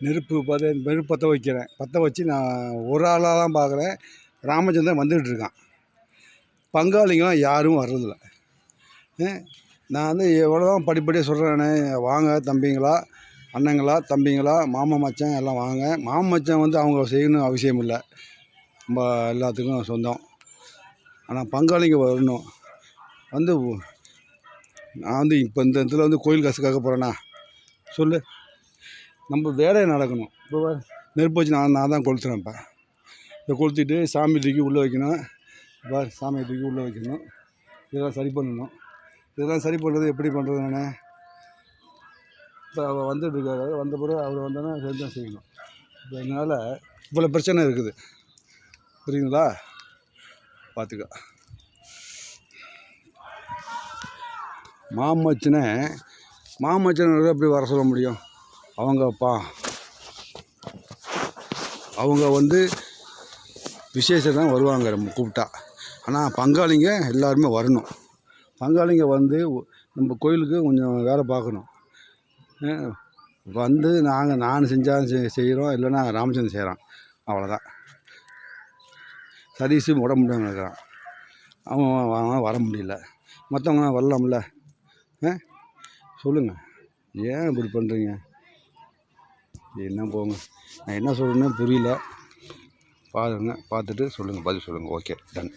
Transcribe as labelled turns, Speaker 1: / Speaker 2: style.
Speaker 1: நெருப்பு பற்ற வைக்கிறேன். பற்ற வச்சு நான் ஒரு ஆளாக தான் பார்க்குறேன். ராமச்சந்திரன் வந்துக்கிட்டு இருக்கான். பங்காளிங்களாம் யாரும் வர்றதில்ல. நான் வந்து எவ்வளோ தான் படிப்படியாக சொல்கிறேனே, வாங்க தம்பிங்களா, அண்ணங்களா, தம்பிங்களா, மாமன் மச்சான் எல்லாம் வாங்க. மாமன் மச்சான் வந்து அவங்க செய்யணும் அவசியம் இல்லை, நம்ம எல்லாத்துக்கும் சொந்தம். ஆனால் பங்காளிங்க வரணும். வந்து நான் வந்து இப்போ இந்த இடத்துல வந்து கோயில் காசு கேட்க போகிறேண்ணா சொல்லு, நம்ம வேலையை நடக்கணும். இப்போ நெருப்பு வச்சு நான் தான் கொளுத்துறேன். இப்போ கொளுத்திட்டு சாமி தூக்கி உள்ளே வைக்கணும். சாமியை தூக்கி உள்ளே வைக்கணும். இதெல்லாம் சரி பண்ணணும். இதெல்லாம் சரி பண்ணுறது எப்படி பண்ணுறது? நான் இப்போ அவர் வந்துட்டுருக்காரு. வந்த பிறகு அவர் வந்தோன்னா செஞ்சு செய்யணும். இப்போ அதனால் இவ்வளோ பிரச்சனை இருக்குது, புரியுங்களா? பார்த்துக்க. மாமச்சனை எப்படி வர சொல்ல முடியும்? அவங்க வந்து விசேஷம் தான் வருவாங்க நம்ம கூப்பிட்டா. ஆனால் பங்காளிங்க எல்லாருமே வரணும். பங்காளிங்க வந்து நம்ம கோயிலுக்கு கொஞ்சம் வேலை பார்க்கணும். வந்து நான் செஞ்சாலும் செய்கிறோம், இல்லைன்னா ராமச்சந்திரன் செய்கிறான், அவ்வளோதான். சதீஷு உடம்பு முடியாமல் இருக்கிறான், அவன் வர முடியல. மற்றவங்க வரலாம்ல? சொல்லுங்கள், ஏன் இப்படி பண்ணுறீங்க? என்ன போங்க, நான் என்ன சொல்கிறேன்னு புரியல. பாருங்க, பார்த்துட்டு சொல்லுங்கள், பதில் சொல்லுங்கள். Okay, ton.